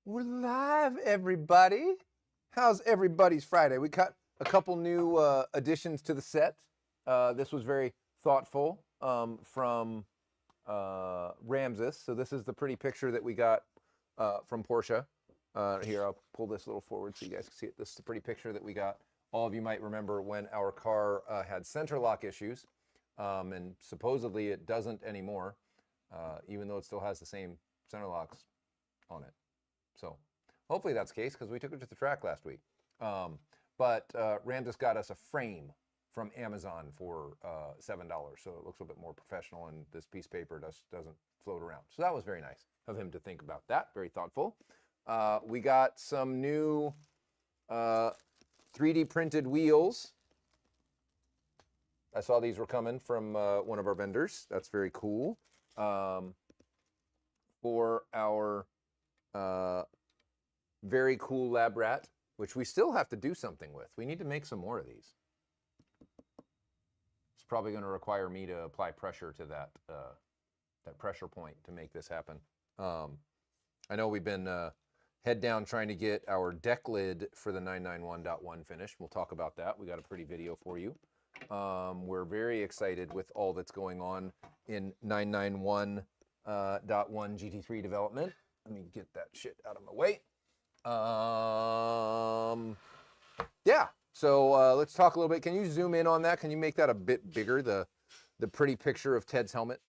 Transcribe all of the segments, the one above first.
We're live, everybody. How's everybody's Friday? We got a couple new additions to the set. This was very thoughtful from Ramses. So this is the pretty picture that we got from Porsche. Here, I'll pull this a little forward so you guys can see it. This is the pretty picture that we got. All of you might remember when our car had center lock issues, and supposedly it doesn't anymore, even though it still has the same center locks on it. So hopefully that's the case because we took it to the track last week. But Ramses got us a frame from Amazon for $7, so it looks a bit more professional, and this piece of paper doesn't float around. So that was very nice of him to think about that. Very thoughtful. We got some new 3D printed wheels. I saw these were coming from one of our vendors. That's very cool. For our very cool lab rat, which we still have to do something with. We need to make some more of these. It's probably going to require me to apply pressure to that that pressure point to make this happen. I know we've been head down trying to get our deck lid for the 991.1 finished. We'll talk about that. We got a pretty video for you. We're very excited with all that's going on in 991.1 GT3 development. Let me get that shit out of my way. Yeah, so let's talk a little bit. Can you zoom in on that? Can you make that a bit bigger, the pretty picture of Ted's helmet?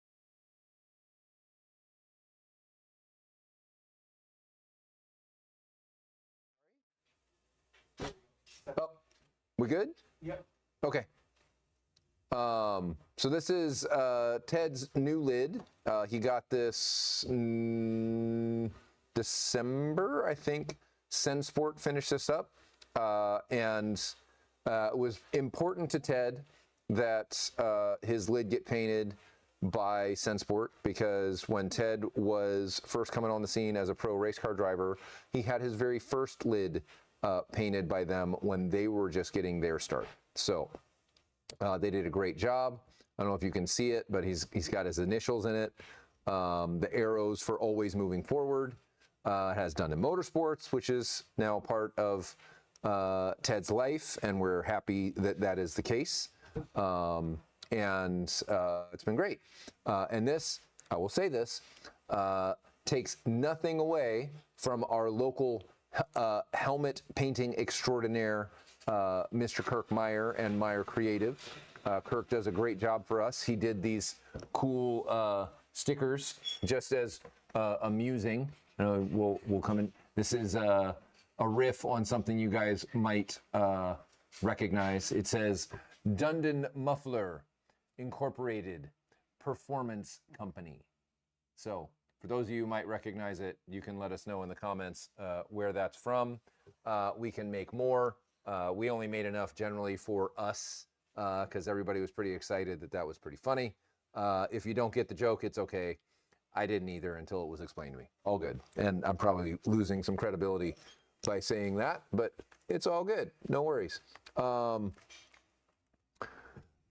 Oh, we good? Yep. Okay. So this is Ted's new lid. He got this December, I think. Sensport finished this up, and it was important to Ted that his lid get painted by Sensport, because when Ted was first coming on the scene as a pro race car driver, he had his very first lid painted by them when they were just getting their start. So they did a great job. I don't know if you can see it, but he's got his initials in it. The arrows for always moving forward. Has done in motorsports, which is now part of Ted's life, and we're happy that that is the case. And it's been great. And this, I will say this, takes nothing away from our local helmet painting extraordinaire, Mr. Kirk Meyer and Meyer Creative. Kirk does a great job for us. He did these cool stickers, just as amusing. We'll come in. This is a riff on something you guys might recognize. It says Dundon Muffler Incorporated Performance Company. So for those of you who might recognize it, you can let us know in the comments where that's from. We can make more. We only made enough generally for us because everybody was pretty excited that that was pretty funny. If you don't get the joke, it's okay. I didn't either until it was explained to me. All good. And I'm probably losing some credibility by saying that, but it's all good. No worries.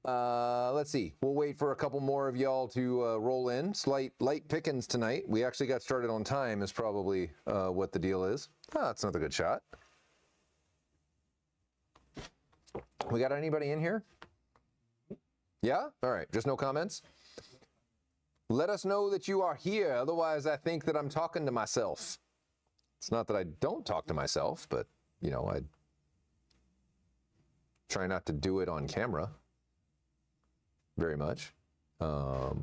Let's see. We'll wait for a couple more of y'all to roll in. Light pickings tonight. We actually got started on time is probably what the deal is. That's not a good shot. We got anybody in here? Yeah? All right. Just no comments? Let us know that you are here. Otherwise, I think that I'm talking to myself. It's not that I don't talk to myself, but, you know, I try not to do it on camera very much. Let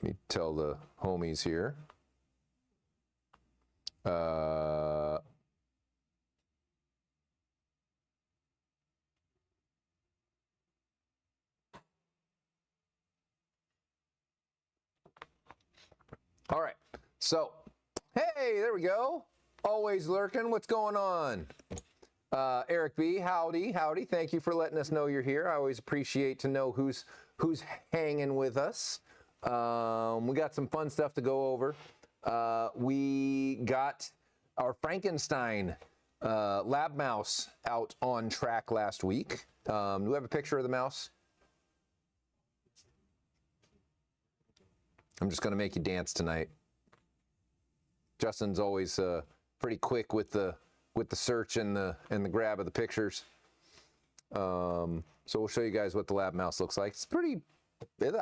me tell the homies here. All right, so, hey, there we go. Always lurking, what's going on? Eric B, howdy. Thank you for letting us know you're here. I always appreciate to know who's hanging with us. We got some fun stuff to go over. We got our Frankenstein lab mouse out on track last week. Do we have a picture of the mouse? I'm just going to make you dance tonight. Justin's always pretty quick with the search and the grab of the pictures. So we'll show you guys what the lab mouse looks like. It's pretty,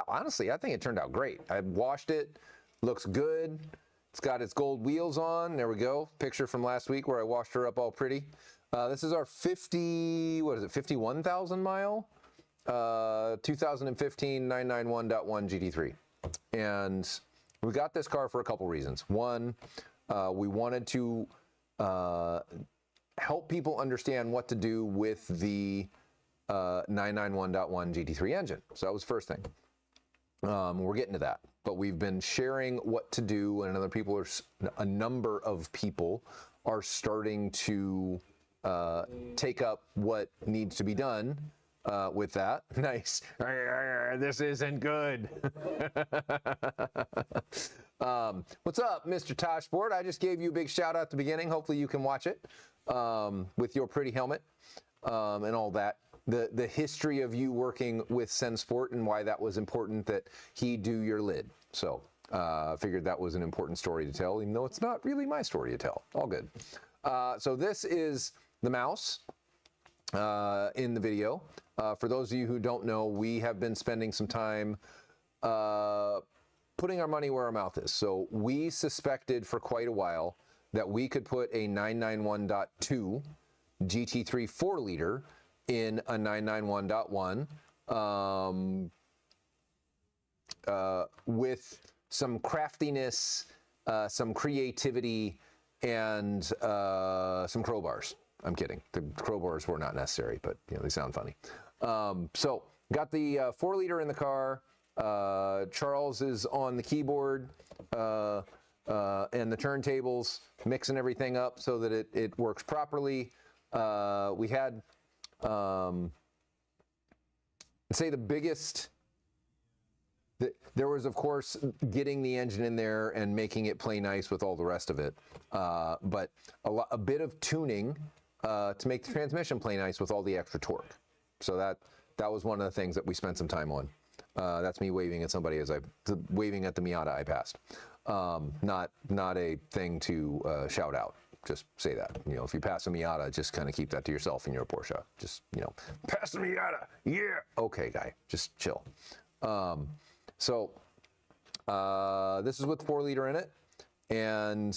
honestly, I think it turned out great. I washed it, looks good. It's got its gold wheels on. There we go. Picture from last week where I washed her up all pretty. This is our 51,000 mile 2015 991.1 GT3. And we got this car for a couple reasons. One, we wanted to help people understand what to do with the 991.1 GT3 engine. So that was the first thing. We're getting to that, but we've been sharing what to do, and a number of people are starting to take up what needs to be done with that. Nice. This isn't good. What's up, Mr. Toshboard? I just gave you a big shout out at the beginning. Hopefully you can watch it with your pretty helmet and all that. The history of you working with Sensport and why that was important that he do your lid. So figured that was an important story to tell, even though it's not really my story to tell. All good. So this is the mouse in the video. For those of you who don't know, we have been spending some time putting our money where our mouth is. So we suspected for quite a while that we could put a 991.2 GT3 4-liter in a 991.1 with some craftiness, some creativity, and some crowbars. I'm kidding. The crowbars were not necessary, but you know, they sound funny. So got the 4-liter in the car. Charles is on the keyboard and the turntables, mixing everything up so that it works properly. We had, I'd say the biggest, there was of course getting the engine in there and making it play nice with all the rest of it, but a bit of tuning to make the transmission play nice with all the extra torque. So that was one of the things that we spent some time on. That's me waving at somebody as waving at the Miata I passed. Not a thing to shout out. Just say that. You know, if you pass a Miata, just kind of keep that to yourself in your Porsche. Just, you know, pass the Miata. Yeah. Okay, guy. Just chill. So this is with the 4-liter in it. And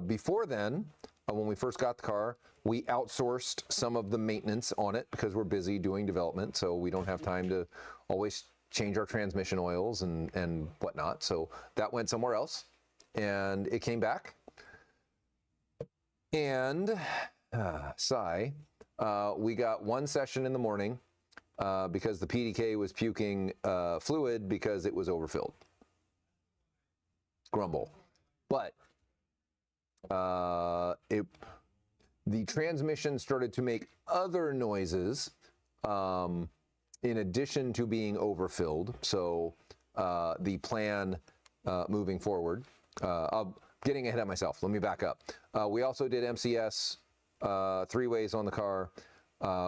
before then, when we first got the car, we outsourced some of the maintenance on it because we're busy doing development. So we don't have time to always change our transmission oils and whatnot. So that went somewhere else and it came back. And we got one session in the morning because the PDK was puking fluid because it was overfilled. Grumble. But the transmission started to make other noises in addition to being overfilled. So the plan moving forward, I'm getting ahead of myself. Let me back up. We also did MCS 3-ways on the car.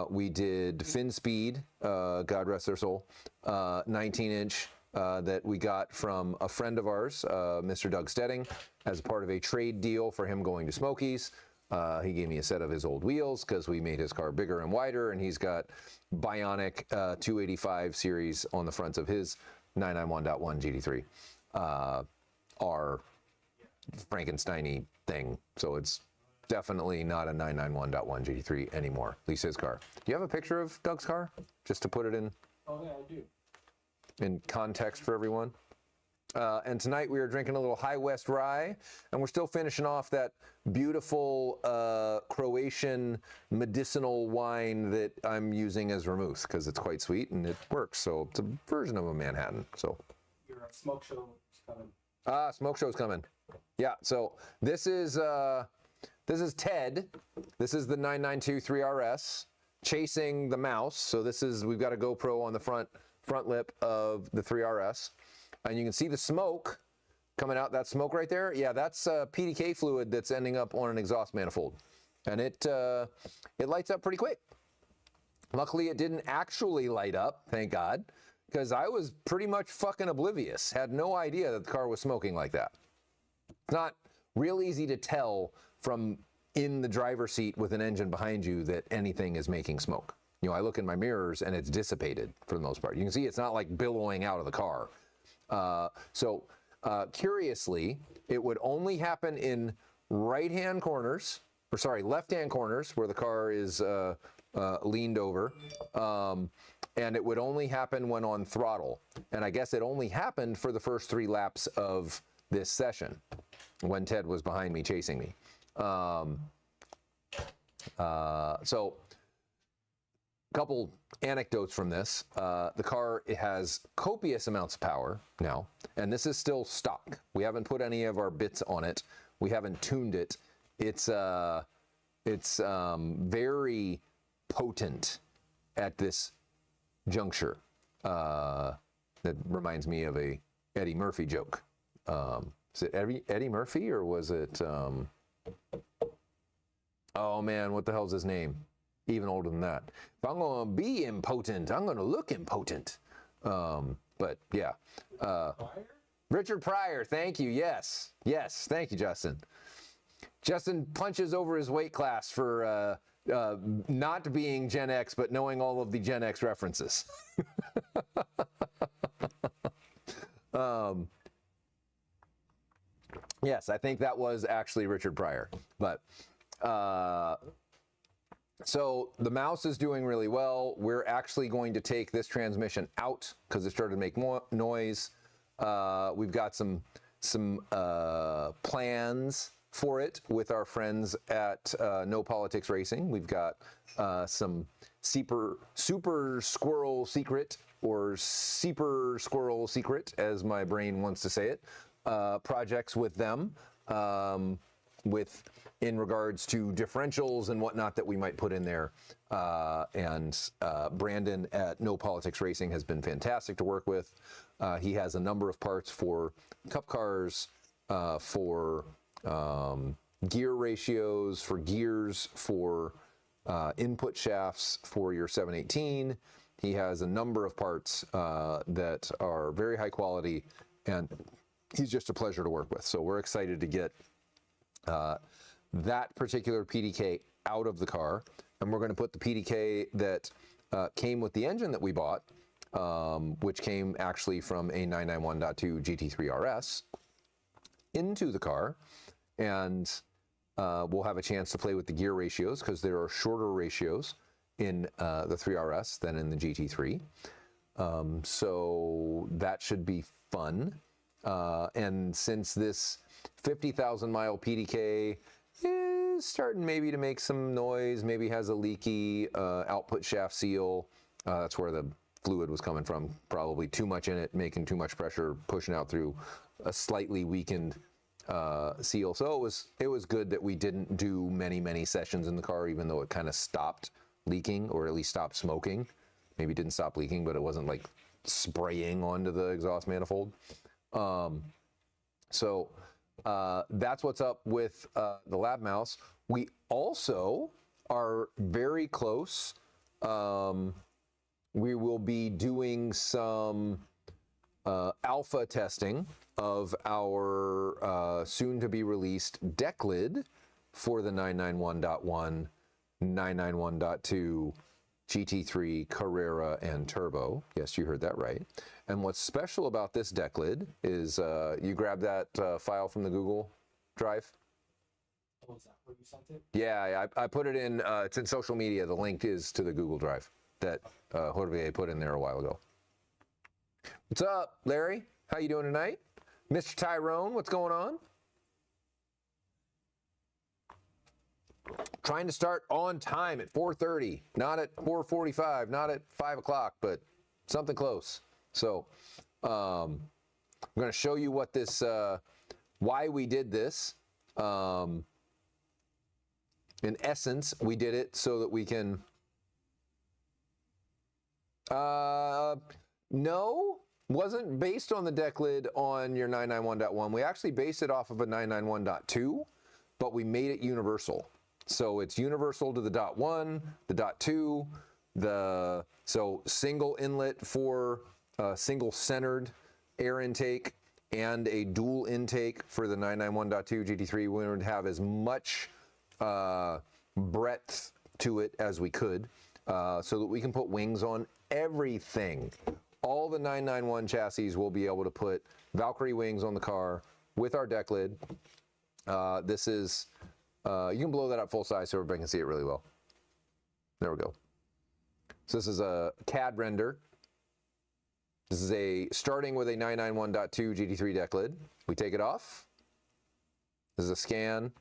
We did Finspeed, God rest their soul, 19-inch that we got from a friend of ours, Mr. Doug Stedding, as part of a trade deal for him going to Smokies. He gave me a set of his old wheels because we made his car bigger and wider, and he's got Bionic 285 series on the front of his 991.1 GT3. Our Frankenstein-y thing, so it's definitely not a 991.1 GT3 anymore. At least his car. Do you have a picture of Doug's car, just to put it in? Oh yeah, I do. In context for everyone. And tonight we are drinking a little High West Rye, and we're still finishing off that beautiful Croatian medicinal wine that I'm using as vermouth because it's quite sweet and it works. So it's a version of a Manhattan. So your smoke show is coming. Smoke show's coming. Yeah. So this is Ted. This is the 992-3RS chasing the mouse. So we've got a GoPro on the front lip of the 3RS. And you can see the smoke coming out. That smoke right there, yeah, that's PDK fluid that's ending up on an exhaust manifold, and it lights up pretty quick. Luckily, it didn't actually light up, thank God, because I was pretty much fucking oblivious. Had no idea that the car was smoking like that. It's not real easy to tell from in the driver's seat with an engine behind you that anything is making smoke. You know, I look in my mirrors and it's dissipated for the most part. You can see it's not like billowing out of the car. Curiously, it would only happen in left-hand corners where the car is leaned over, and it would only happen when on throttle. And I guess it only happened for the first 3 laps of this session when Ted was behind me chasing me. So couple anecdotes from this. The car, it has copious amounts of power now, and this is still stock. We haven't put any of our bits on it. We haven't tuned it. It's very potent at this juncture. That reminds me of a Eddie Murphy joke. Is it Eddie Murphy, or was it, oh man, what the hell's his name? Even older than that. If I'm gonna be impotent, I'm gonna look impotent. But yeah. Richard Pryor, thank you, yes. Yes, thank you, Justin. Justin punches over his weight class for not being Gen X, but knowing all of the Gen X references. Yes, I think that was actually Richard Pryor. But so the mouse is doing really well. We're actually going to take this transmission out because it started to make more noise. We've got some plans for it with our friends at No Politics Racing. We've got some super squirrel secret, or seeper squirrel secret, as my brain wants to say it, projects with them, in regards to differentials and whatnot that we might put in there. And Brandon at No Politics Racing has been fantastic to work with. He has a number of parts for cup cars, for gear ratios, for gears, for input shafts for your 718. He has a number of parts that are very high quality, and he's just a pleasure to work with. So we're excited to get that particular PDK out of the car, and we're going to put the PDK that came with the engine that we bought, which came actually from a 991.2 GT3RS, into the car, and we'll have a chance to play with the gear ratios because there are shorter ratios in the 3RS than in the GT3. So that should be fun. And since this 50,000 mile PDK is starting maybe to make some noise, maybe has a leaky output shaft seal, that's where the fluid was coming from, probably too much in it, making too much pressure, pushing out through a slightly weakened seal. So it was good that we didn't do many sessions in the car, even though it kind of stopped leaking, or at least stopped smoking. Maybe didn't stop leaking, but it wasn't like spraying onto the exhaust manifold. So that's what's up with the lab mouse. We also are very close. We will be doing some alpha testing of our soon-to-be released deck lid for the 991.1, 991.2 GT3 Carrera and Turbo. Yes, you heard that right. And what's special about this deck lid is you grab that file from the Google Drive. Oh, is that where you sent it? Yeah, I put it in, it's in social media. The link is to the Google Drive that Jorge put in there a while ago. What's up, Larry? How you doing tonight? Mr. Tyrone, what's going on? Trying to start on time at 4:30, not at 4:45, not at 5 o'clock, but something close. So I'm going to show you what this, why we did this. In essence, we did it so that we can, no, wasn't based on the deck lid on your 991.1. We actually based it off of a 991.2, but we made it universal. So it's universal to the .1, the .2, so single inlet for single centered air intake, and a dual intake for the 991.2 GT3. We would have as much breadth to it as we could, so that we can put wings on everything. All the 991 chassis will be able to put Valkyrie wings on the car with our deck lid. This is, you can blow that up full size so everybody can see it really well. There we go. So this is a CAD render. This is starting with a 991.2 GT3 deck lid. We take it off. This is a scan.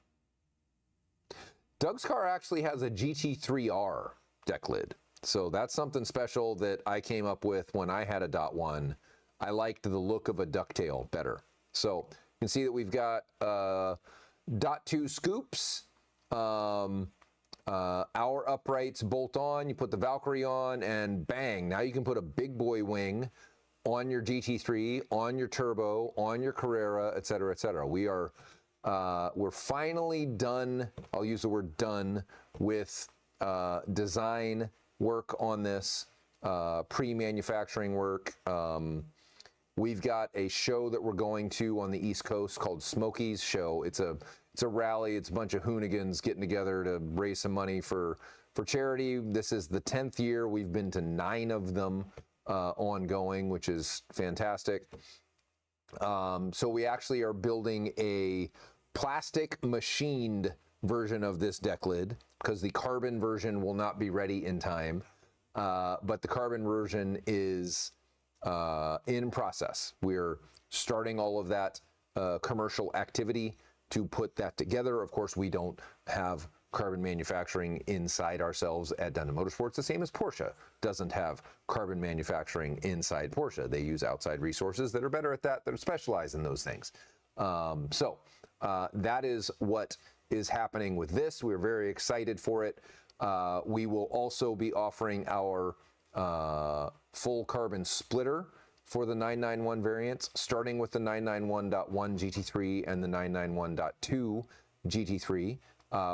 Doug's car actually has a GT3R deck lid. So that's something special that I came up with when I had a .1. I liked the look of a ducktail better. So you can see that we've got .2 scoops. Our uprights bolt on, you put the Valkyrie on, and bang, now you can put a big boy wing on your GT3, on your turbo, on your Carrera, et cetera, et cetera. We're finally done, I'll use the word done, with design work on this, pre-manufacturing work. We've got a show that we're going to on the East Coast called Smokies Show. It's a rally. It's a bunch of hoonigans getting together to raise some money for charity. This is the 10th year. We've been to 9 of them ongoing, which is fantastic. So we actually are building a plastic machined version of this deck lid because the carbon version will not be ready in time. But the carbon version is in process. We're starting all of that commercial activity to put that together. Of course, we don't have carbon manufacturing inside ourselves at Dundon Motorsports, the same as Porsche doesn't have carbon manufacturing inside Porsche. They use outside resources that are better at that are specialized in those things. So that is what is happening with this. We're very excited for it. We will also be offering our full carbon splitter for the 991 variants, starting with the 991.1 GT3 and the 991.2 GT3.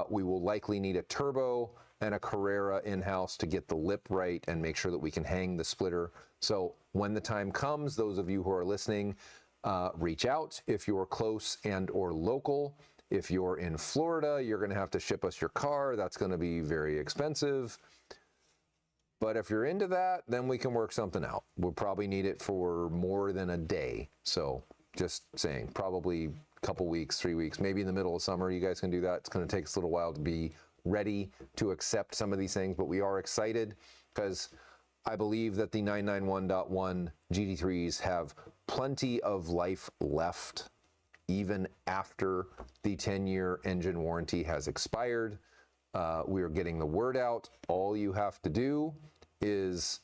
We will likely need a turbo and a Carrera in-house to get the lip right and make sure that we can hang the splitter. So when the time comes, those of you who are listening, reach out if you're close and or local. If you're in Florida, you're gonna have to ship us your car. That's gonna be very expensive. But if you're into that, then we can work something out. We'll probably need it for more than a day. So just saying, probably a couple weeks, 3 weeks, maybe in the middle of summer, you guys can do that. It's gonna take us a little while to be ready to accept some of these things, but we are excited because I believe that the 991.1 GT3s have plenty of life left even after the 10-year engine warranty has expired. We are getting the word out. All you have to do is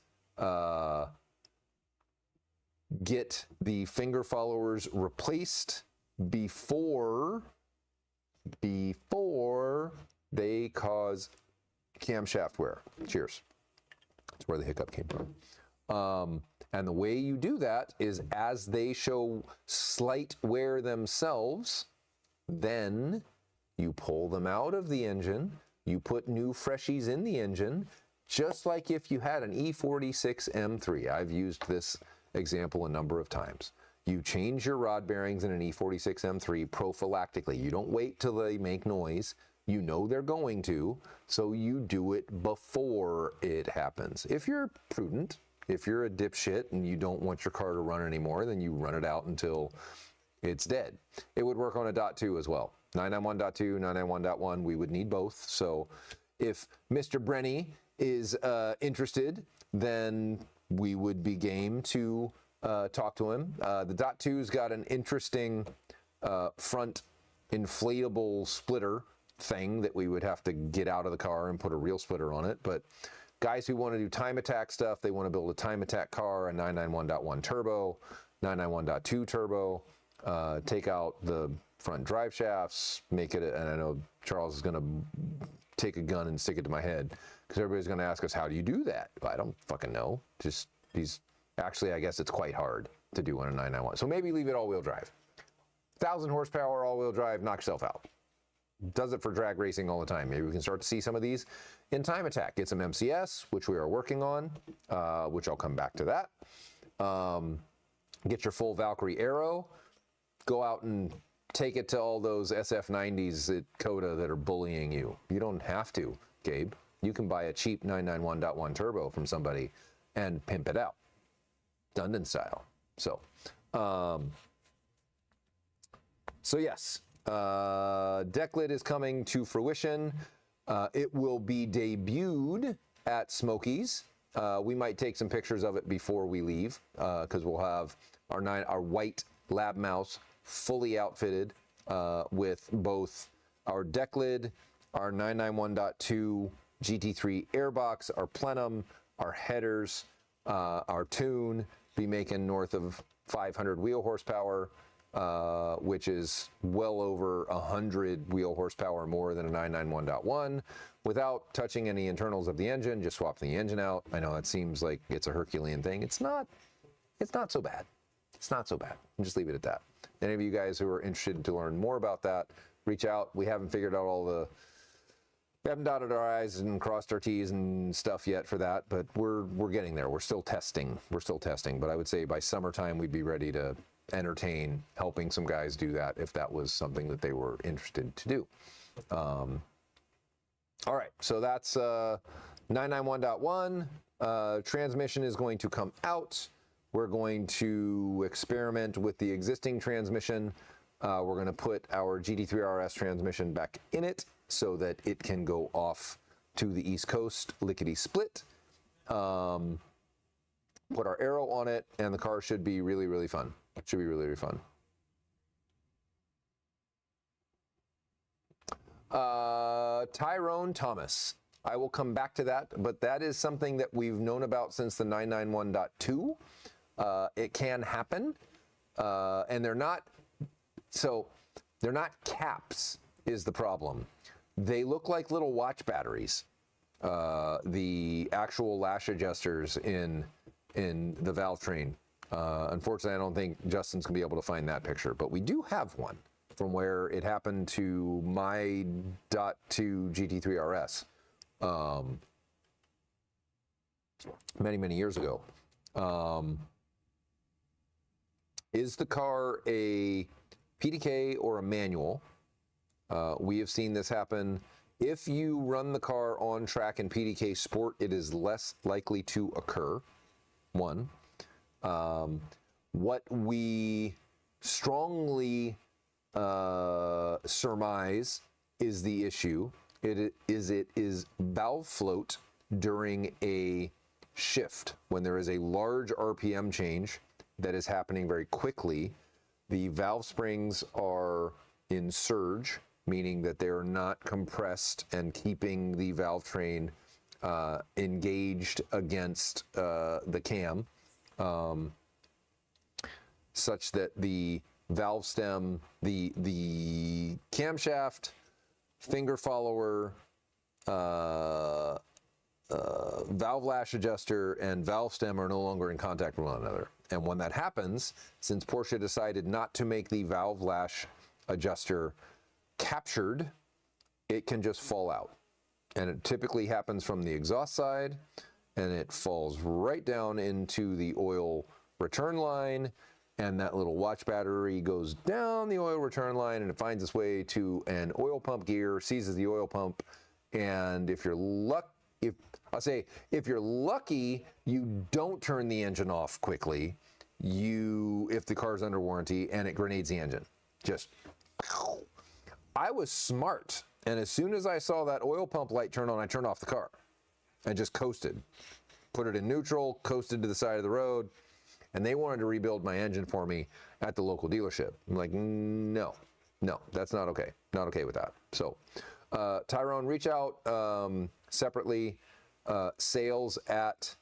get the finger followers replaced before they cause camshaft wear. Cheers. That's where the hiccup came from. And the way you do that is as they show slight wear themselves, then you pull them out of the engine, you put new freshies in the engine, just like if you had an E46 M3. I've used this example a number of times. You change your rod bearings in an E46 M3 prophylactically. You don't wait till they make noise. You know they're going to, so you do it before it happens. If you're prudent, if you're a dipshit and you don't want your car to run anymore, then you run it out until it's dead. It would work on a .2 as well. 991.2, 991.1, we would need both. So if Mr. Brenny is interested, then we would be game to talk to him. The .2's got an interesting front inflatable splitter thing that we would have to get out of the car and put a real splitter on it. But guys who want to do time attack stuff, they want to build a time attack car, a 991.1 turbo, 991.2 turbo, take out the front drive shafts, make it, and I know Charles is going to take a gun and stick it to my head because everybody's going to ask us, how do you do that? I don't fucking know. Just actually, I guess it's quite hard to do on a 991. So maybe leave it all-wheel drive. 1,000 horsepower all-wheel drive, knock yourself out. Does it for drag racing all the time. Maybe we can start to see some of these in time attack. Get some MCS, which we are working on, which I'll come back to that. Get your full Valkyrie aero. go out and take it to all those SF90s at Coda that are bullying you. You don't have to, Gabe. You can buy a cheap 991.1 turbo from somebody and pimp it out, Dundon style. So, yes, deck lid is coming to fruition. It will be debuted at Smokies. We might take some pictures of it before we leave, because we'll have our white lab mouse fully outfitted with both our deck lid, our 991.2 GT3 airbox, our plenum, our headers, our tune, be making north of 500 wheel horsepower, which is well over 100 wheel horsepower more than a 991.1, without touching any internals of the engine, just swap the engine out. I know it seems like it's a Herculean thing. It's not so bad. It's not so bad. Just leave it at that. Any of you guys who are interested to learn more about that, reach out. We haven't figured out we haven't dotted our I's and crossed our T's and stuff yet for that, but we're getting there. We're still testing. But I would say by summertime, we'd be ready to entertain helping some guys do that if that was something that they were interested to do. All right, so that's 991.1. Transmission is going to come out. We're going to experiment with the existing transmission. We're going to put our GT3RS transmission back in it so that it can go off to the East Coast lickety-split. Put our aero on it, and the car should be really, really fun. It should be really, really fun. Tyrone Thomas. I will come back to that, but that is something that we've known about since the 991.2. It can happen, and they're not caps is the problem. They look like little watch batteries. The actual lash adjusters in the valve train. Unfortunately, I don't think Justin's gonna be able to find that picture, but we do have one from where it happened to my .2 GT3RS many, many years ago. Is the car a PDK or a manual? We have seen this happen. If you run the car on track in PDK Sport, it is less likely to occur. One. What we strongly surmise is the issue. It is valve float during a shift. When there is a large RPM change that is happening very quickly, the valve springs are in surge, meaning that they're not compressed and keeping the valve train engaged against the cam, such that the valve stem, the camshaft, finger follower, valve lash adjuster, and valve stem are no longer in contact with one another. And when that happens, since Porsche decided not to make the valve lash adjuster captured, it can just fall out. And it typically happens from the exhaust side, and it falls right down into the oil return line, and that little watch battery goes down the oil return line, and it finds its way to an oil pump gear, seizes the oil pump, and if you're lucky, you don't turn the engine off quickly, if the car's under warranty, and it grenades the engine. I was smart, and as soon as I saw that oil pump light turn on, I turned off the car. I just coasted. Put it in neutral, coasted to the side of the road, and they wanted to rebuild my engine for me at the local dealership. I'm like, no, that's not okay. Not okay with that. So, Tyrone, reach out separately, sales at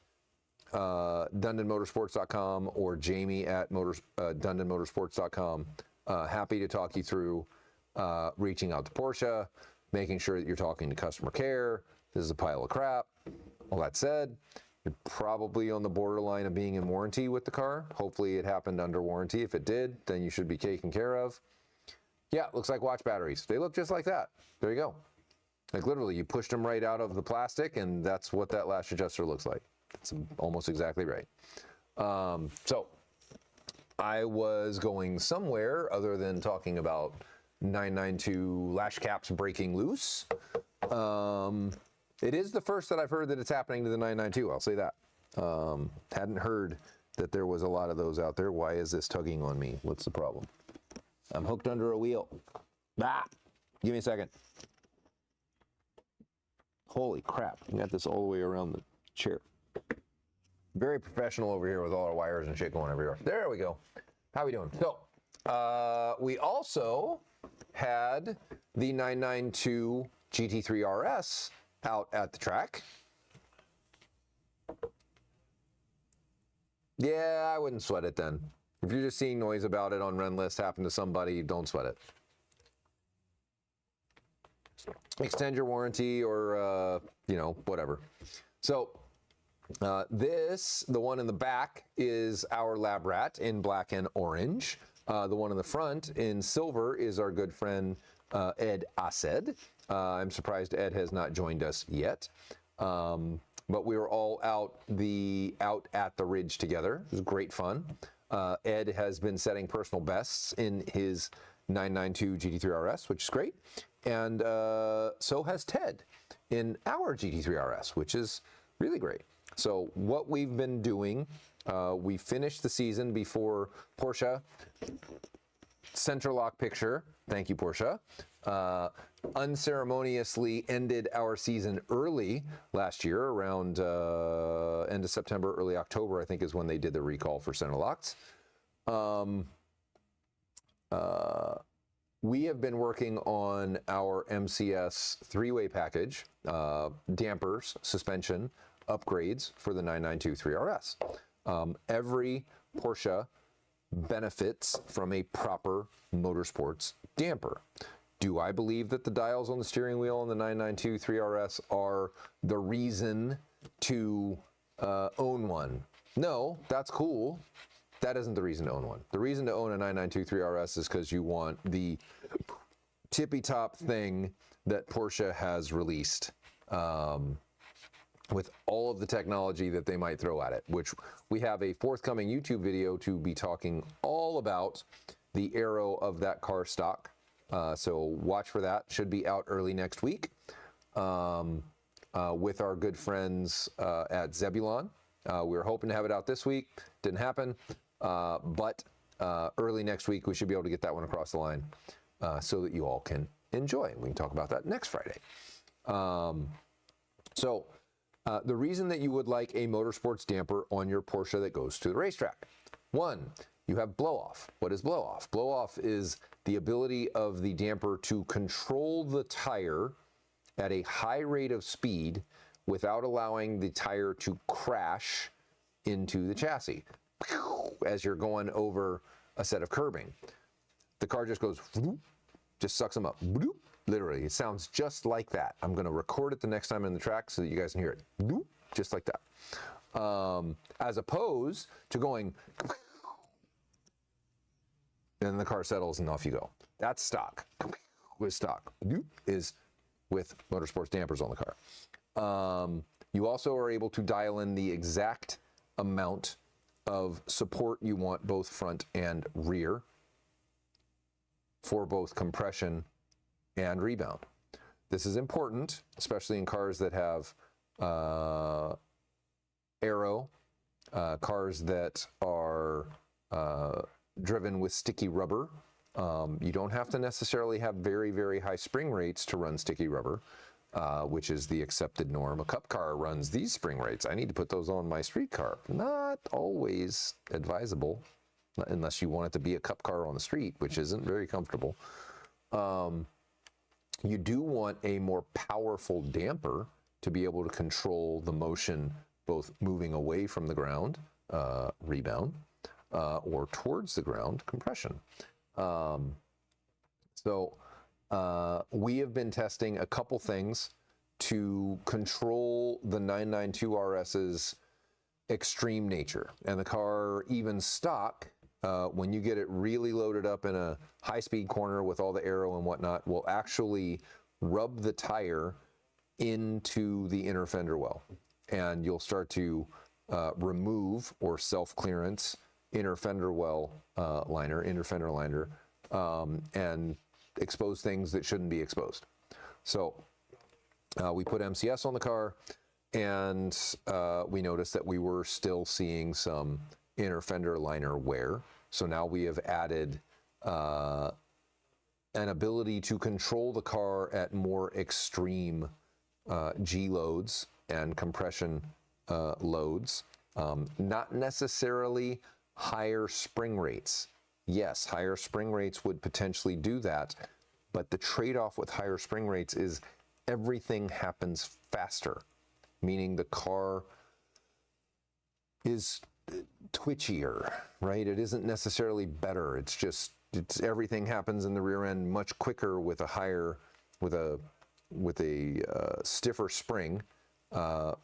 DundonMotorsports.com or Jamie at DundonMotorsports.com. Happy to talk you through reaching out to Porsche, making sure that you're talking to customer care. This is a pile of crap. All that said, you're probably on the borderline of being in warranty with the car. Hopefully it happened under warranty. If it did, then you should be taken care of. Yeah, it looks like watch batteries. They look just like that. There you go. Like literally, you pushed them right out of the plastic, and that's what that lash adjuster looks like. That's almost exactly right. So I was going somewhere other than talking about 992 lash caps breaking loose. It is the first that I've heard that it's happening to the 992. I'll say that. Hadn't heard that there was a lot of those out there. Why is this tugging on me? What's the problem? I'm hooked under a wheel. Ah, give me a second. Holy crap, I got this all the way around the chair. Very professional over here with all our wires and shit going everywhere. There we go. How we doing? So, we also had the 992 GT3RS out at the track. Yeah, I wouldn't sweat it then. If you're just seeing noise about it on run list happen to somebody, don't sweat it. Extend your warranty or, you know, whatever. So the one in the back is our Lab Rat in black and orange. The one in the front in silver is our good friend Ed Ased. I'm surprised Ed has not joined us yet. But we were all out at the ridge together. It was great fun. Ed has been setting personal bests in his 992 GT3RS, which is great. And so has Ted in our GT3RS, which is really great. So what we've been doing, we finished the season before Porsche center lock picture. Thank you, Porsche. Unceremoniously ended our season early last year, around end of September, early October, I think is when they did the recall for center locks. We have been working on our MCS three-way package, dampers, suspension, upgrades for the 992 3RS. Every Porsche benefits from a proper motorsports damper. Do I believe that the dials on the steering wheel on the 992 3RS are the reason to own one? No, that's cool. That isn't the reason to own one. The reason to own a 992 3RS is because you want the tippy top thing that Porsche has released, with all of the technology that they might throw at it, which we have a forthcoming YouTube video to be talking all about the aero of that car stock. So watch for that. Should be out early next week with our good friends at Zebulon. We were hoping to have it out this week. Didn't happen. But early next week, we should be able to get that one across the line so that you all can enjoy. We can talk about that next Friday. The reason that you would like a motorsports damper on your Porsche that goes to the racetrack. One, you have blow-off. What is blow-off? Blow-off is the ability of the damper to control the tire at a high rate of speed without allowing the tire to crash into the chassis as you're going over a set of curbing. The car just goes, just sucks them up. Literally, it sounds just like that. I'm going to record it the next time in the track so that you guys can hear it. Just like that. As opposed to going, and the car settles and off you go. That's stock. With stock. Is with motorsports dampers on the car. You also are able to dial in the exact amount of support you want both front and rear for both compression and rebound. This is important, especially in cars that have aero, cars that are driven with sticky rubber. You don't have to necessarily have very, very high spring rates to run sticky rubber, which is the accepted norm. A cup car runs these spring rates. I need to put those on my street car. Not always advisable, unless you want it to be a cup car on the street, which isn't very comfortable. You do want a more powerful damper to be able to control the motion, both moving away from the ground, rebound, or towards the ground, compression. We have been testing a couple things to control the 992RS's extreme nature. And the car, even stock, when you get it really loaded up in a high-speed corner with all the aero and whatnot, will actually rub the tire into the inner fender well. And you'll start to remove or self-clearance inner fender liner, and expose things that shouldn't be exposed. So we put MCS on the car, and we noticed that we were still seeing some inner fender liner wear. So now we have added an ability to control the car at more extreme G loads and compression loads, not necessarily higher spring rates. Yes, higher spring rates would potentially do that, but the trade-off with higher spring rates is everything happens faster, meaning the car is twitchier, right? It isn't necessarily better. It's just everything happens in the rear end much quicker with a higher, with a stiffer spring,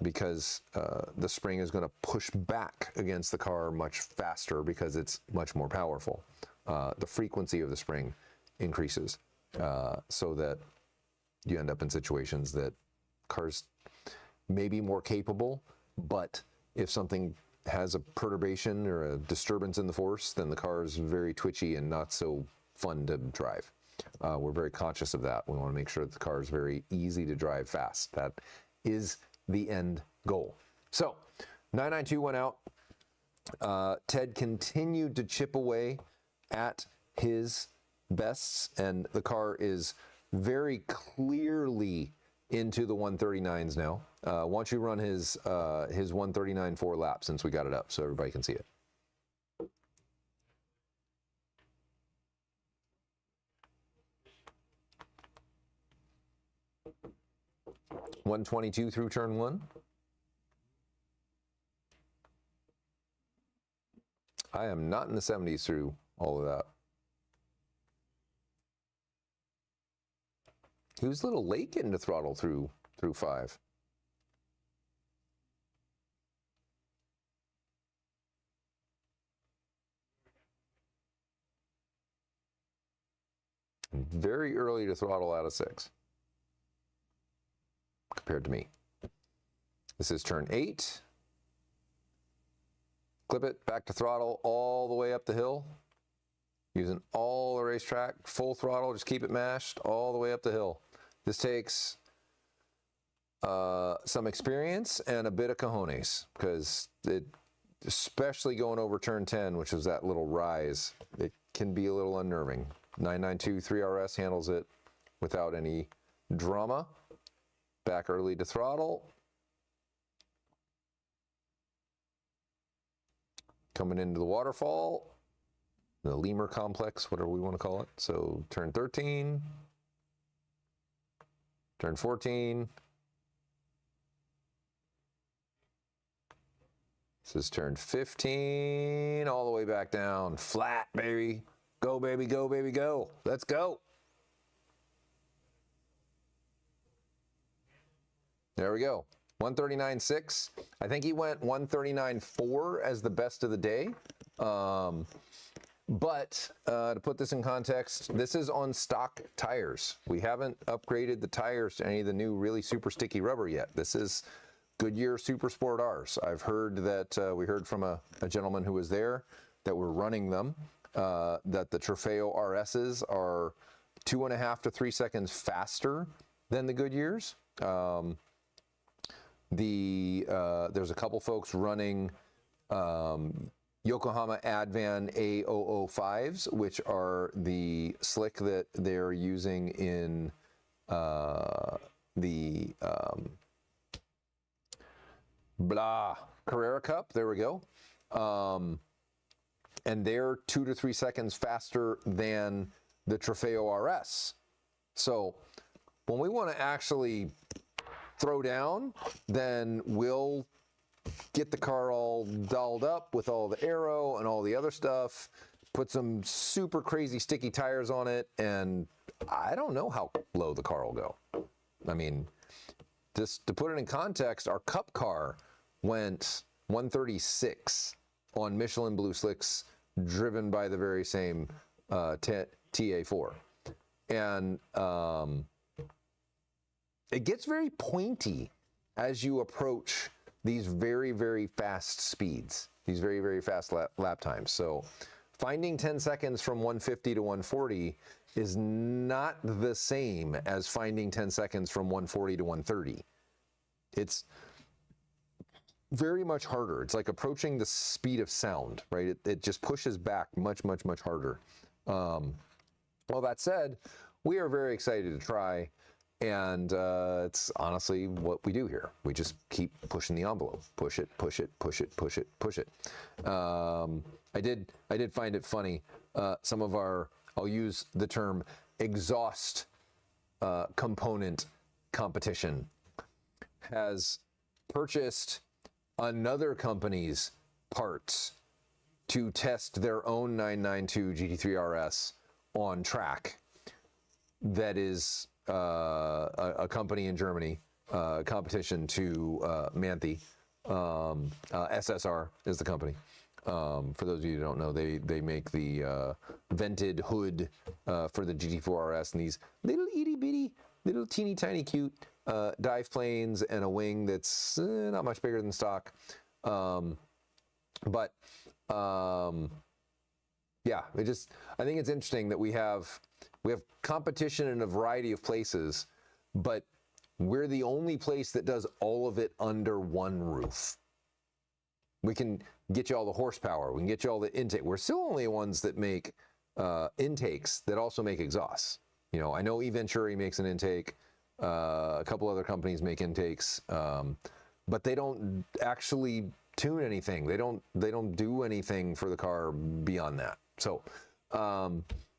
because the spring is going to push back against the car much faster because it's much more powerful. The frequency of the spring increases, so that you end up in situations that cars may be more capable, but if something has a perturbation or a disturbance in the force, then the car is very twitchy and not so fun to drive. We're very conscious of that. We want to make sure that the car is very easy to drive fast. That is the end goal. So 992 went out. Ted continued to chip away at his bests, and the car is very clearly into the 139s now. Why don't you run his 139 4 lap, since we got it up so everybody can see it. .122 through turn 1. I am not in the 70s through all of that. He was a little late getting to throttle through 5. Very early to throttle out of 6 compared to me. This is turn 8. Clip it, back to throttle all the way up the hill. Using all the racetrack, full throttle, just keep it mashed all the way up the hill. This takes some experience and a bit of cojones, because it, especially going over turn 10, which is that little rise, it can be a little unnerving. 992-3RS handles it without any drama. Back early to throttle. Coming into the waterfall, the lemur complex, whatever we want to call it. So turn 13, turn 14. This is turn 15, all the way back down. Flat, baby. Go, baby, go, baby, go. Let's go. There we go. 139.6. I think he went 139.4 as the best of the day. But to put this in context, this is on stock tires. We haven't upgraded the tires to any of the new really super sticky rubber yet. This is Goodyear Super Sport R's. I've heard that, we heard from a gentleman who was there that we're running them, that the Trofeo RS's are 2.5 to 3 seconds faster than the Goodyears. There's a couple folks running Yokohama Advan A005s, which are the slick that they're using in the Carrera Cup. There we go. And they're 2 to 3 seconds faster than the Trofeo RS. So when we want to actually throw down, then we'll get the car all dolled up with all the aero and all the other stuff, put some super crazy sticky tires on it, and I don't know how low the car will go. I mean, just to put it in context, our Cup car went 136 on Michelin Blue Slicks, driven by the very same TA4. And it gets very pointy as you approach these very, very fast speeds. these very, very fast lap times. So finding 10 seconds from 150 to 140 is not the same as finding 10 seconds from 140 to 130. It's very much harder. It's like approaching the speed of sound, right? It just pushes back much, much, much harder. Well, that said, we are very excited to try, and it's honestly what we do here. We just keep pushing the envelope, push it, push it, push it, push it, push it. I did find it funny. Some of our, I'll use the term exhaust component competition has purchased another company's parts to test their own 992 GT3RS on track. That is a company in Germany, competition to Manthe. SSR is the company. For those of you who don't know, they make the vented hood for the GT4RS and these little itty bitty, little teeny tiny cute dive planes and a wing that's not much bigger than stock. Yeah, I think it's interesting that we have competition in a variety of places, but we're the only place that does all of it under one roof. We can get you all the horsepower. We can get you all the intake. We're still only ones that make intakes that also make exhausts. You know, I know eVenturi makes an intake. A couple other companies make intakes, but they don't actually tune anything. They don't do anything for the car beyond that. So,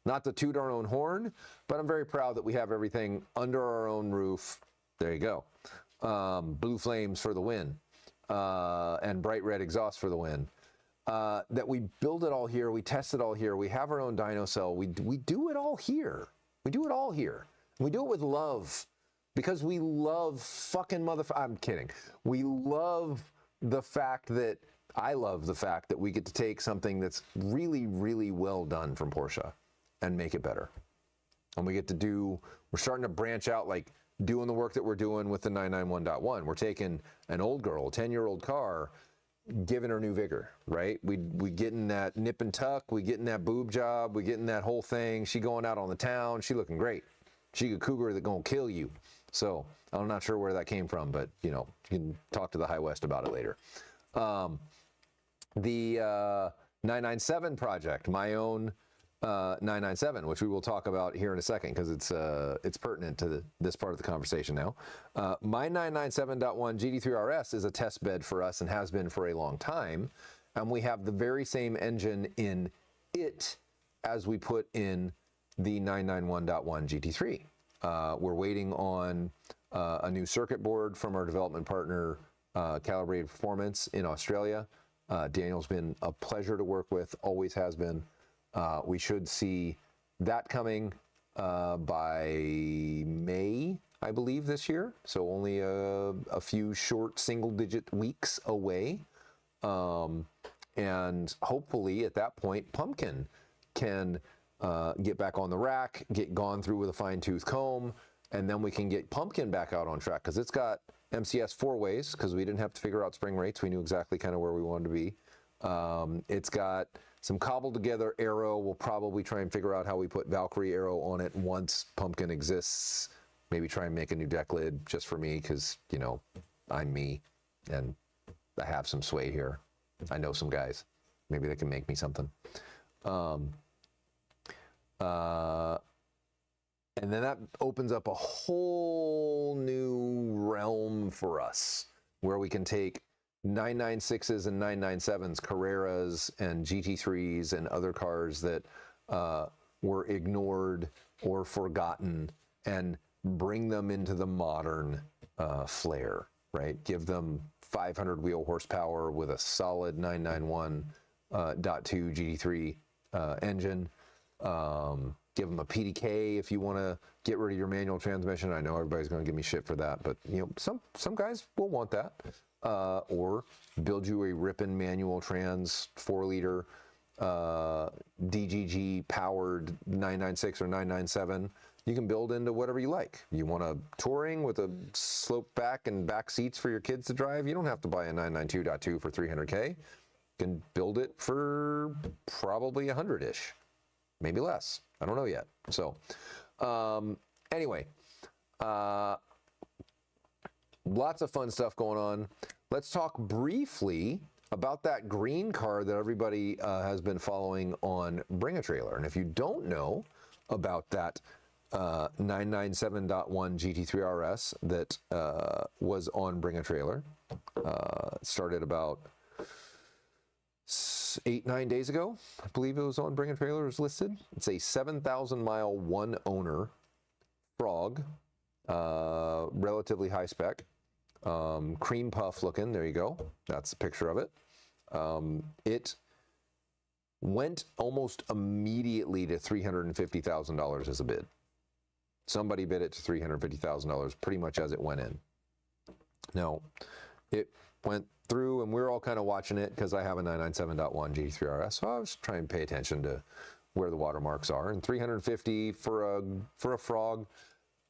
not to toot our own horn, but I'm very proud that we have everything under our own roof. There you go. Blue flames for the win, and bright red exhaust for the win. That we build it all here, we test it all here, we have our own dyno cell, we do it all here. We do it all here. We do it with love, because we love fucking I'm kidding. We love the fact that, I love the fact that we get to take something that's really, really well done from Porsche and make it better. And we get to we're starting to branch out, like doing the work that we're doing with the 991.1. We're taking an old girl, a 10-year-old car, giving her new vigor, right? We getting that nip and tuck, we getting that boob job, we getting that whole thing. She going out on the town, she looking great. She a cougar that gonna kill you. So I'm not sure where that came from, but you know, you can talk to the High West about it later. The 997 project, my own 997, which we will talk about here in a second because it's pertinent to this part of the conversation now. My 997.1 GT3RS is a test bed for us and has been for a long time, and we have the very same engine in it as we put in the 991.1 GT3. We're waiting on a new circuit board from our development partner, Calibrated Performance in Australia. Daniel's been a pleasure to work with, always has been. We should see that coming by May, I believe, this year. So only a few short single-digit weeks away. And hopefully at that point, Pumpkin can get back on the rack, get gone through with a fine-tooth comb, and then we can get Pumpkin back out on track, because it's got MCS 4-ways, because we didn't have to figure out spring rates. We knew exactly kind of where we wanted to be. It's got some cobbled together aero. We'll probably try and figure out how we put Valkyrie aero on it once Pumpkin exists. Maybe try and make a new deck lid just for me, because, you know, I'm me and I have some sway here. I know some guys. Maybe they can make me something. And then that opens up a whole new realm for us, where we can take 996s and 997s, Carreras and GT3s and other cars that were ignored or forgotten, and bring them into the modern flair, right? Give them 500 wheel horsepower with a solid 991.2 GT3 engine. Give them a PDK if you want to get rid of your manual transmission. I know everybody's going to give me shit for that, but you know, some guys will want that. Or build you a ripping manual trans 4-liter DGG powered 996 or 997. You can build into whatever you like. You want a touring with a slope back and back seats for your kids to drive? You don't have to buy a 992.2 for $300K. can build it for probably 100-ish, maybe less. I don't know yet. So anyway, lots of fun stuff going on. Let's talk briefly about that green car that everybody has been following on Bring a Trailer. And if you don't know about that 997.1 GT3RS that was on Bring a Trailer, started about 8-9 days ago, I believe it was on Bring a Trailer, is listed. It's a 7,000 mile one owner Frog, relatively high spec, cream puff looking. There you go. That's a picture of it. It went almost immediately to $350,000 as a bid. Somebody bid it to $350,000 pretty much as it went in. Now, it went through, and we're all kind of watching it because I have a 997.1 GT3RS, so I was trying to pay attention to where the watermarks are. And 350 for a Frog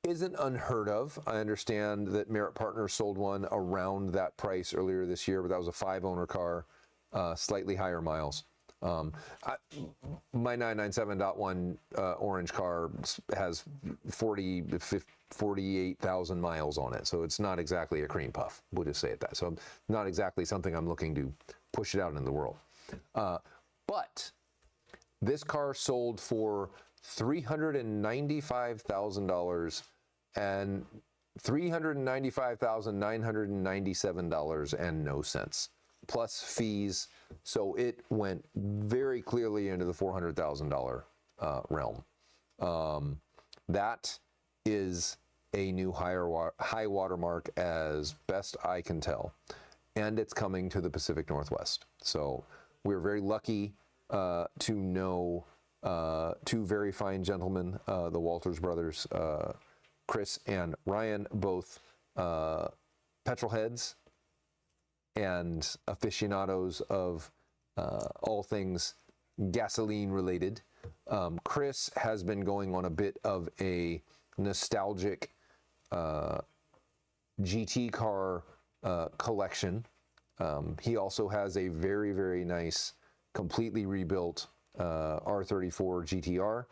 isn't unheard of. I understand that Merit Partners sold one around that price earlier this year, but that was a 5-owner car, slightly higher miles. My 997.1 orange car has 48,000 miles on it, so it's not exactly a cream puff. We'll just say it that. So not exactly something I'm looking to push it out into the world. But this car sold for $395,000 and $395,997 and no cents, plus fees. So it went very clearly into the $400,000 realm. That is a new high watermark as best I can tell, and it's coming to the Pacific Northwest. So we're very lucky to know two very fine gentlemen, the Walters brothers, Chris and Ryan, both petrol heads and aficionados of all things gasoline related. Chris has been going on a bit of a nostalgic GT car collection. He also has a very, very nice, completely rebuilt R34 GTR.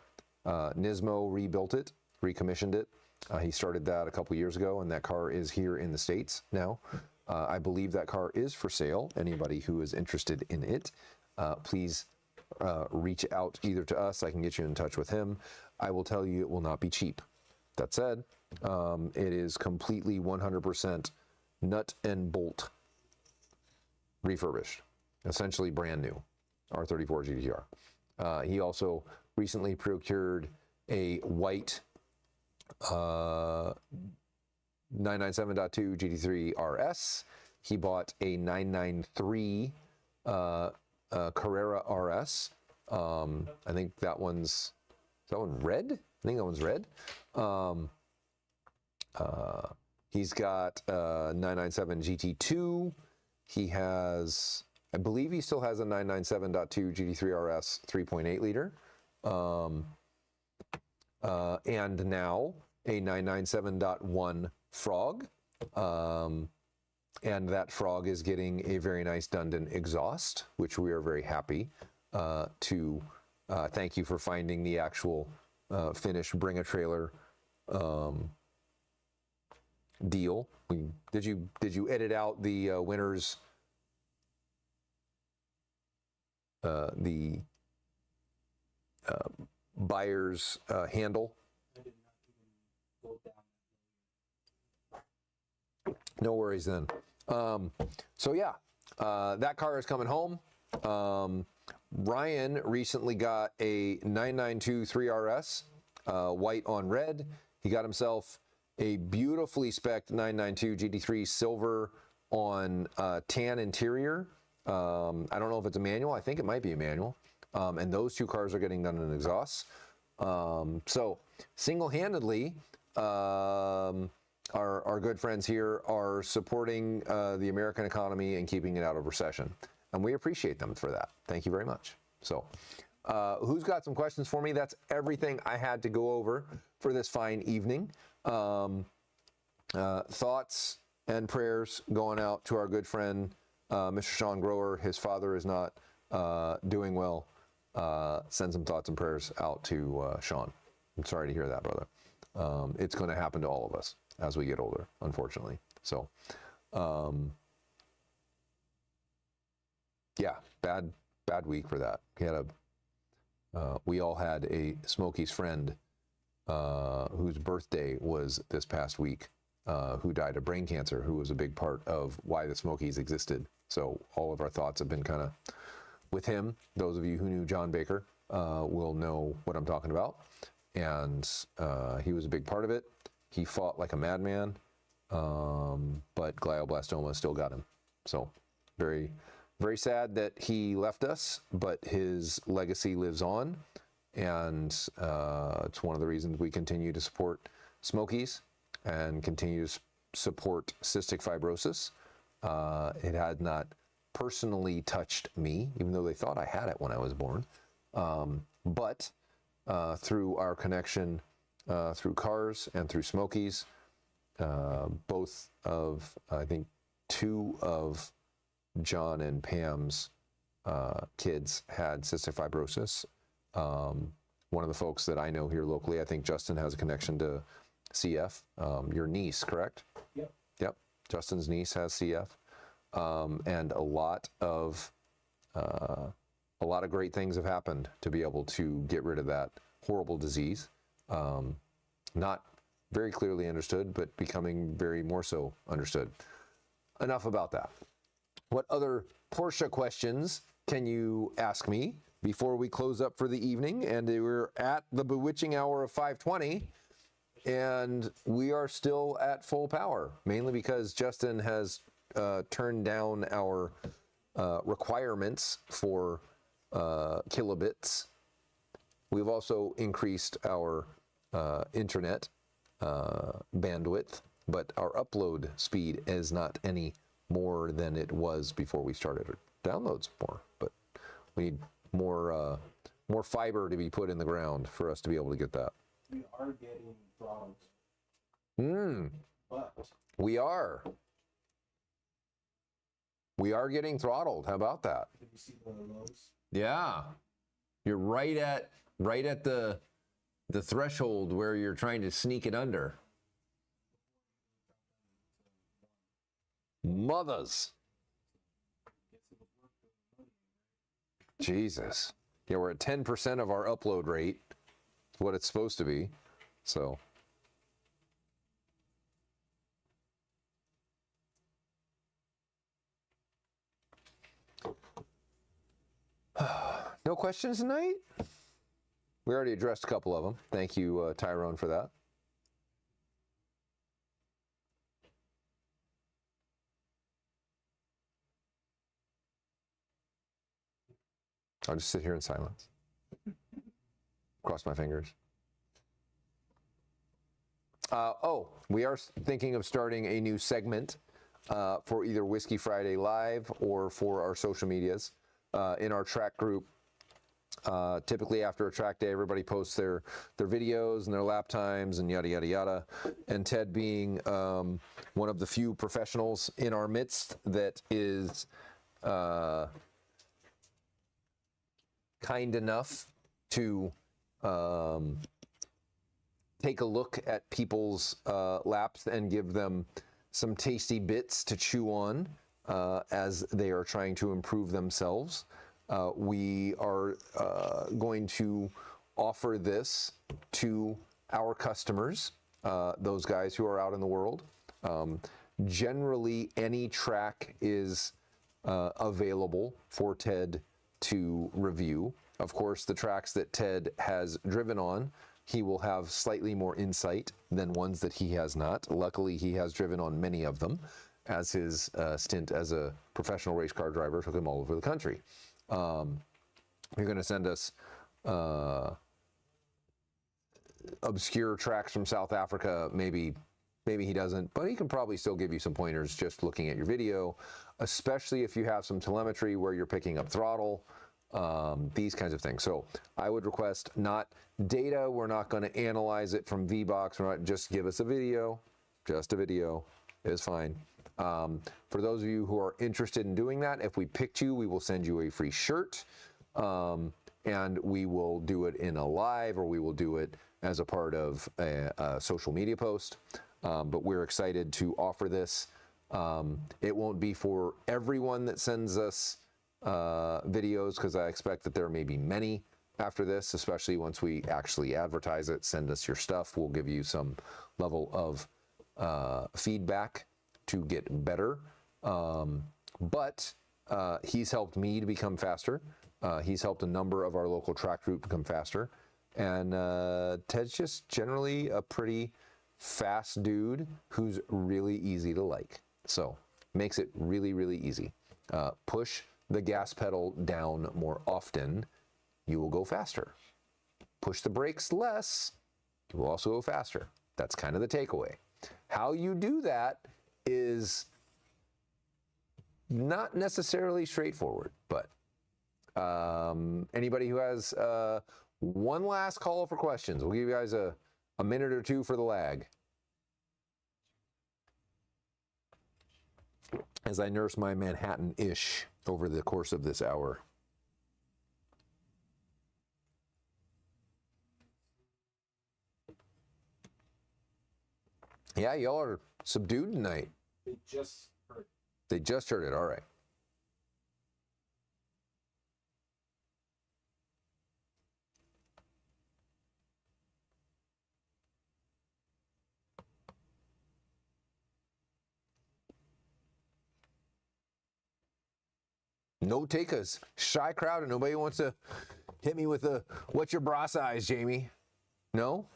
Nismo rebuilt it, recommissioned it. He started that a couple years ago, and that car is here in the States now. I believe that car is for sale. Anybody who is interested in it, please reach out either to us. I can get you in touch with him. I will tell you it will not be cheap. That said, it is completely 100% nut and bolt refurbished, essentially brand new, R34 GTR. He also recently procured a white 997.2 GT3RS. He bought a 993 Carrera RS. I think that one's, is that one red? I think that one's red. He's got 997 GT2. He has, I believe he still has a 997.2 GT3RS 3.8 liter. And now a 997.1 Frog. And that Frog is getting a very nice Dundon exhaust, which we are very happy to thank you for finding the actual finished Bring a Trailer deal. Did you edit out the winner's the buyer's handle? I did not even go down. No worries then. So yeah, that car is coming home. Ryan recently got a 992 3RS, white on red. He got himself a beautifully spec'd 992 GT3 silver on tan interior. I don't know if it's a manual. I think it might be a manual. And those two cars are getting done in exhausts. So single-handedly, our good friends here are supporting the American economy and keeping it out of recession. And we appreciate them for that. Thank you very much. So who's got some questions for me? That's everything I had to go over for this fine evening. Thoughts and prayers going out to our good friend Mr. Sean Grower, his father is not doing well. Send some thoughts and prayers out to Sean. I'm sorry to hear that, brother. It's going to happen to all of us as we get older, unfortunately. So, yeah, bad week for that. We all had a Smokey's friend whose birthday was this past week, who died of brain cancer, who was a big part of why the Smokies existed. So all of our thoughts have been kind of with him. Those of you who knew John Baker will know what I'm talking about. And he was a big part of it. He fought like a madman, but glioblastoma still got him. So very, very sad that he left us, but his legacy lives on. And it's one of the reasons we continue to support Smokies and continue to support cystic fibrosis. It had not personally touched me, even though they thought I had it when I was born. But through our connection through cars and through Smokies, both of, I think, 2 of John and Pam's kids had cystic fibrosis. One of the folks that I know here locally, I think Justin has a connection to CF. Your niece, correct? Yep. Yep. Justin's niece has CF. And a lot of great things have happened to be able to get rid of that horrible disease. Not very clearly understood, but becoming very more so understood. Enough about that. What other Porsche questions can you ask me before we close up for the evening? And we're at the bewitching hour of 5:20, and we are still at full power, mainly because Justin has turned down our requirements for kilobits. We've also increased our internet bandwidth, but our upload speed is not any more than it was before we started. It downloads more, but we need more fiber to be put in the ground for us to be able to get that. We are getting throttled, but We are getting throttled. How about that? did you see the lows? Yeah, you're right at the threshold where you're trying to sneak it under. Mothers. Jesus. Yeah, we're at 10% of our upload rate. It's what it's supposed to be. So. No questions tonight? We already addressed a couple of them. Thank you, Tyrone, for that. I'll just sit here in silence. Cross my fingers. We are thinking of starting a new segment for either Whiskey Friday Live or for our social medias. In our track group, typically after a track day, everybody posts their videos and their lap times and yada, yada, yada. And Ted being one of the few professionals in our midst that is kind enough to take a look at people's laps and give them some tasty bits to chew on as they are trying to improve themselves. We are going to offer this to our customers, those guys who are out in the world. Generally, any track is available for Ted to review. Of course, the tracks that Ted has driven on, he will have slightly more insight than ones that he has not. Luckily, he has driven on many of them, as his stint as a professional race car driver took him all over the country. You're going to send us obscure tracks from South Africa. Maybe he doesn't, but he can probably still give you some pointers just looking at your video, especially if you have some telemetry where you're picking up throttle, these kinds of things. So I would request not data. We're not going to analyze it from VBox. We're not, just give us a video. Just a video is fine. For those of you who are interested in doing that, if we picked you, we will send you a free shirt, and we will do it in a live, or we will do it as a part of a social media post. But we're excited to offer this. It won't be for everyone that sends us videos, because I expect that there may be many after this, especially once we actually advertise it. Send us your stuff. We'll give you some level of feedback to get better. But he's helped me to become faster. He's helped a number of our local track group become faster. And Ted's just generally a pretty fast dude who's really easy to like. So makes it really, really easy. Push the gas pedal down more often, you will go faster. Push the brakes less, you will also go faster. That's kind of the takeaway. How you do that is not necessarily straightforward, but anybody who has one last call for questions, we'll give you guys a minute or two for the lag, as I nurse my Manhattan-ish over the course of this hour. Yeah, y'all are subdued tonight. They just heard. They just heard it. All right. No takers. Shy crowd, and nobody wants to hit me with a, what's your bra size, Jamie? No?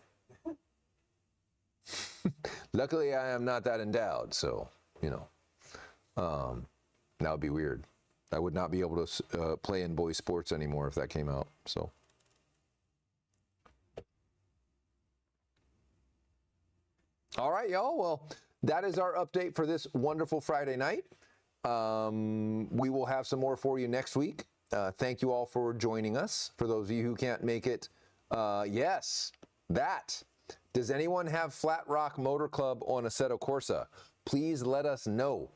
Luckily, I am not that endowed, so, you know, that would be weird. I would not be able to play in boys' sports anymore if that came out, so. All right, y'all. Well, that is our update for this wonderful Friday night. We will have some more for you next week. Thank you all for joining us. For those of you who can't make it, yes, that. Does anyone have Flat Rock Motor Club on Assetto Corsa? Please let us know.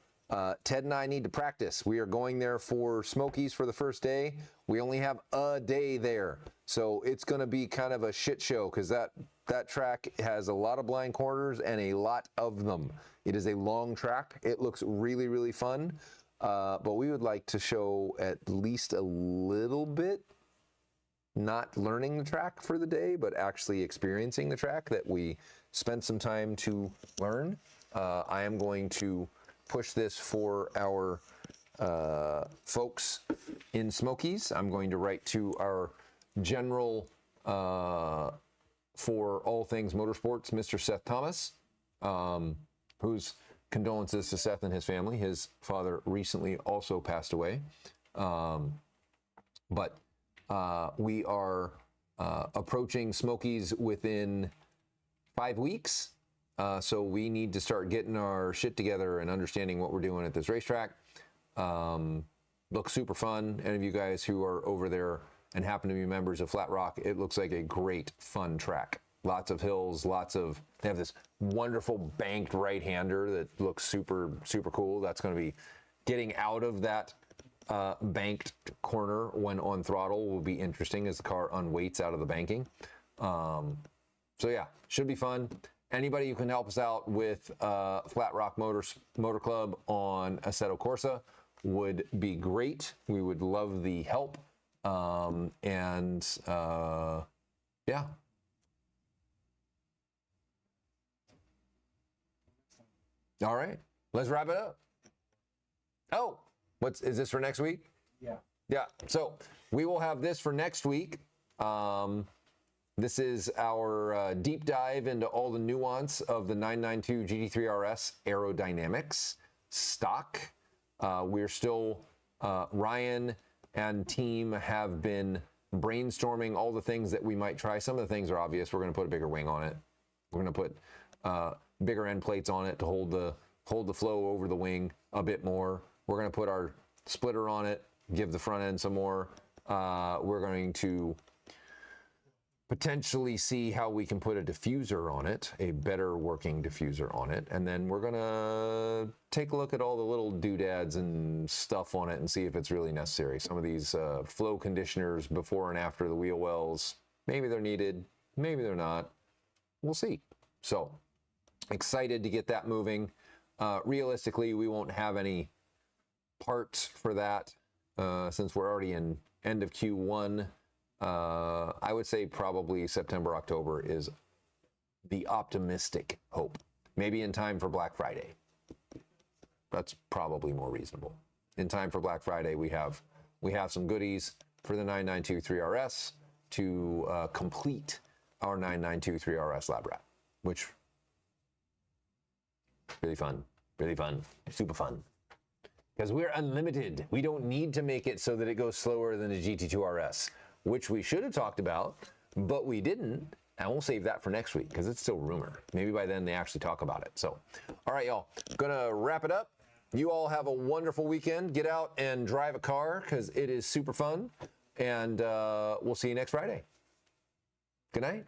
Ted and I need to practice. We are going there for Smokies for the first day. We only have a day there, so it's going to be kind of a shit show, because that track has a lot of blind corners and a lot of them. It is a long track. It looks really, really fun, but we would like to show at least a little bit, not learning the track for the day, but actually experiencing the track that we spent some time to learn. I am going to push this for our folks in Smokies. I'm going to write to our general for all things motorsports, Mr. Seth Thomas, whose condolences to Seth and his family. His father recently also passed away. But we are approaching Smokies within 5 weeks. So we need to start getting our shit together and understanding what we're doing at this racetrack. Looks super fun. Any of you guys who are over there and happen to be members of Flat Rock, it looks like a great, fun track. Lots of hills, they have this wonderful banked right-hander that looks super, super cool. That's going to be getting out of that banked corner when on throttle will be interesting as the car unweights out of the banking. So yeah, should be fun. Anybody who can help us out with Flat Rock Motor Club on Assetto Corsa would be great. We would love the help. Yeah. All right, let's wrap it up. Oh, is this for next week? Yeah. Yeah, so we will have this for next week. This is our deep dive into all the nuance of the 992 GT3RS aerodynamics stock. We're still, Ryan and team have been brainstorming all the things that we might try. Some of the things are obvious. We're going to put a bigger wing on it. We're going to put bigger end plates on it to hold the flow over the wing a bit more. We're going to put our splitter on it, give the front end some more. We're going to potentially see how we can put a diffuser on it, a better working diffuser on it, and then we're gonna take a look at all the little doodads and stuff on it and see if it's really necessary. Some of these flow conditioners before and after the wheel wells, maybe they're needed, maybe they're not. We'll see. So excited to get that moving. Realistically, we won't have any parts for that since we're already in end of Q1. I would say probably September, October is the optimistic hope. Maybe in time for Black Friday. That's probably more reasonable. In time for Black Friday, we have some goodies for the 992-3RS to complete our 992-3RS lab rat, which really fun, super fun. Because we're unlimited. We don't need to make it so that it goes slower than the GT2RS, which we should have talked about, but we didn't. And we'll save that for next week because it's still rumor. Maybe by then they actually talk about it. So, all right, y'all, gonna wrap it up. You all have a wonderful weekend. Get out and drive a car because it is super fun. And we'll see you next Friday. Good night.